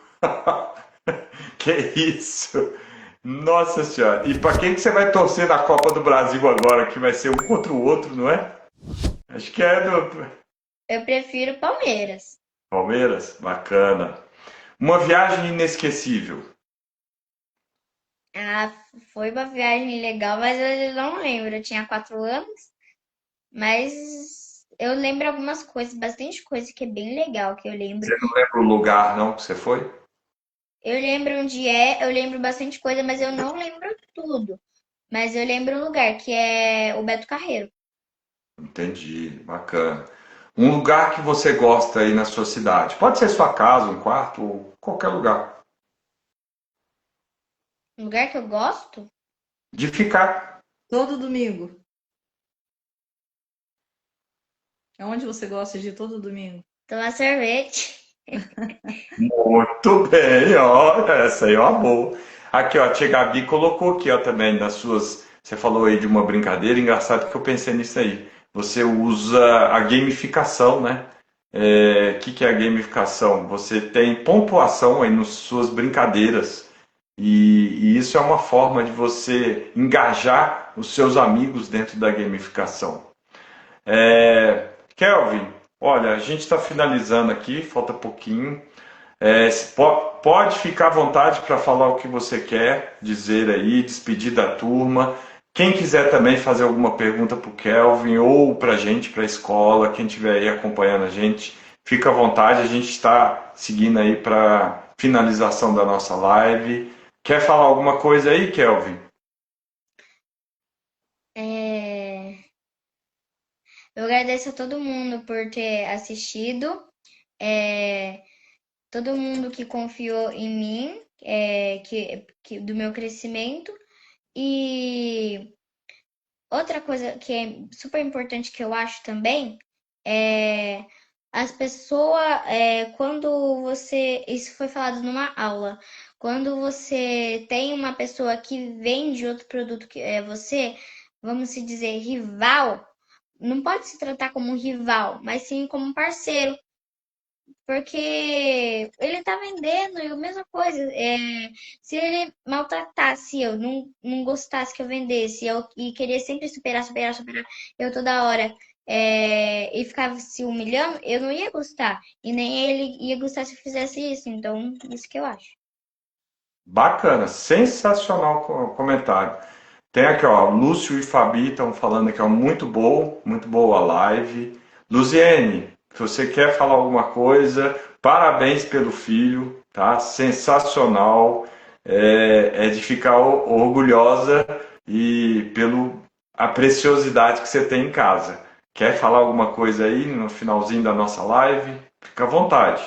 Que isso? Nossa Senhora. E para quem que você vai torcer na Copa do Brasil agora, que vai ser um contra o outro, não é? Acho que é do Eu prefiro Palmeiras. Palmeiras. Bacana. Uma viagem inesquecível. Ah, foi uma viagem legal, mas eu não lembro. Eu tinha 4 anos, mas eu lembro algumas coisas, bastante coisa que é bem legal que eu lembro. Você não lembra o lugar, não, que você foi? Eu lembro onde é, eu lembro bastante coisa, mas eu não lembro tudo. Mas eu lembro o lugar, que é o Beto Carreiro. Entendi, bacana. Um lugar que você gosta aí na sua cidade. Pode ser sua casa, um quarto, ou qualquer lugar. Um lugar que eu gosto? De ficar. Todo domingo. Aonde você gosta de ir todo domingo? Tomar sorvete. Muito bem, ó. Essa aí é uma boa. Aqui, ó, a tia Gabi colocou aqui, ó, também nas suas. Você falou aí de uma brincadeira, engraçado que eu pensei nisso aí. Você usa a gamificação, né? Que é a gamificação? Você tem pontuação aí nas suas brincadeiras. E isso é uma forma de você engajar os seus amigos dentro da gamificação. Kelvin, olha, a gente está finalizando aqui, falta pouquinho. Pode ficar à vontade para falar o que você quer dizer aí, despedir da turma. Quem quiser também fazer alguma pergunta para o Kelvin ou para a gente, para a escola, quem estiver aí acompanhando a gente, fica à vontade. A gente está seguindo aí para finalização da nossa live. Quer falar alguma coisa aí, Kelvin? É, Eu agradeço a todo mundo por ter assistido. É, Todo mundo que confiou em mim, do meu crescimento. E outra coisa que é super importante que eu acho também é as pessoas, quando você, isso foi falado numa aula, quando você tem uma pessoa que vende outro produto que é você, vamos se dizer, rival, não pode se tratar como um rival, mas sim como um parceiro. Porque ele tá vendendo e a mesma coisa. Se ele maltratasse eu, não gostasse que eu vendesse, e queria sempre superar, superar, superar, eu toda hora, e ficava se humilhando, eu não ia gostar. E nem ele ia gostar se eu fizesse isso. Então, isso que eu acho. Bacana, sensacional comentário. Tem aqui, ó, Lúcio e Fabi estão falando aqui, ó, muito boa a live. Luziene, se você quer falar alguma coisa, parabéns pelo filho, tá? Sensacional, é de ficar orgulhosa e pelo a preciosidade que você tem em casa. Quer falar alguma coisa aí no finalzinho da nossa live? Fica à vontade.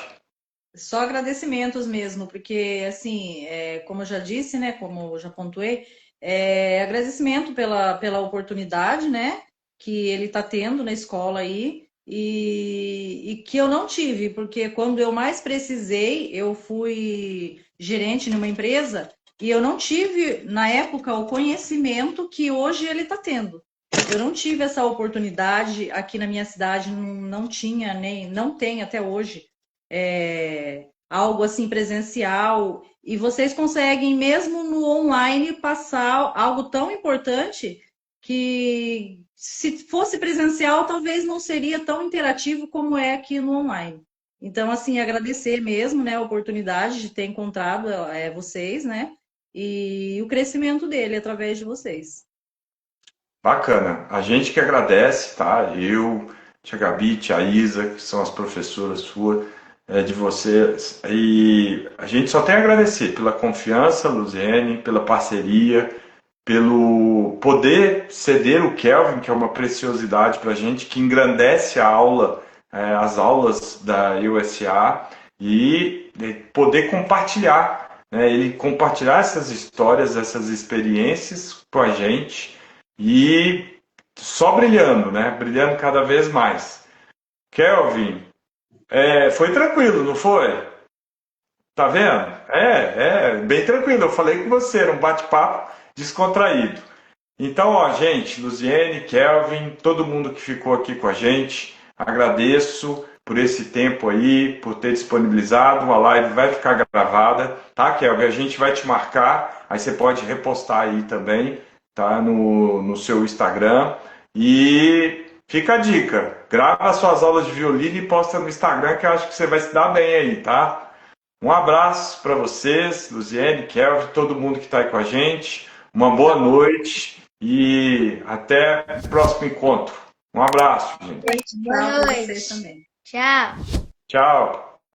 Só agradecimentos mesmo, porque, assim, como eu já disse, né, como eu já pontuei, agradecimento pela oportunidade, né, que ele está tendo na escola aí, e que eu não tive, porque quando eu mais precisei, eu fui gerente numa empresa e eu não tive, na época, o conhecimento que hoje ele está tendo. Eu não tive essa oportunidade aqui na minha cidade, não tinha, nem não tem até hoje algo assim presencial, e vocês conseguem, mesmo no online, passar algo tão importante que, se fosse presencial, talvez não seria tão interativo como é aqui no online. Então, assim, agradecer mesmo, né, a oportunidade de ter encontrado vocês, né, e o crescimento dele através de vocês. Bacana. A gente que agradece, tá? Eu, tia Gabi, tia Isa, que são as professoras suas, de vocês. E a gente só tem a agradecer pela confiança, Luziene, pela parceria, pelo poder ceder o Kelvin, que é uma preciosidade para a gente, que engrandece a aula, as aulas da USA, e poder compartilhar, né? Ele compartilhar essas histórias, essas experiências com a gente e só brilhando, né? Brilhando cada vez mais. Kelvin, foi tranquilo, não foi? Tá vendo? É bem tranquilo. Eu falei com você, era um bate-papo descontraído. Então, ó, gente, Luziene, Kelvin, todo mundo que ficou aqui com a gente, agradeço por esse tempo aí, por ter disponibilizado. A live vai ficar gravada, tá, Kelvin? A gente vai te marcar, aí você pode repostar aí também, tá, no seu Instagram. E fica a dica, grava suas aulas de violino e posta no Instagram, que eu acho que você vai se dar bem aí, tá? Um abraço para vocês, Luziene, Kelvin, todo mundo que está aí com a gente. Uma boa noite e até o próximo encontro. Um abraço, gente. Boa Tchau pra noite. vocês também. Tchau. Tchau.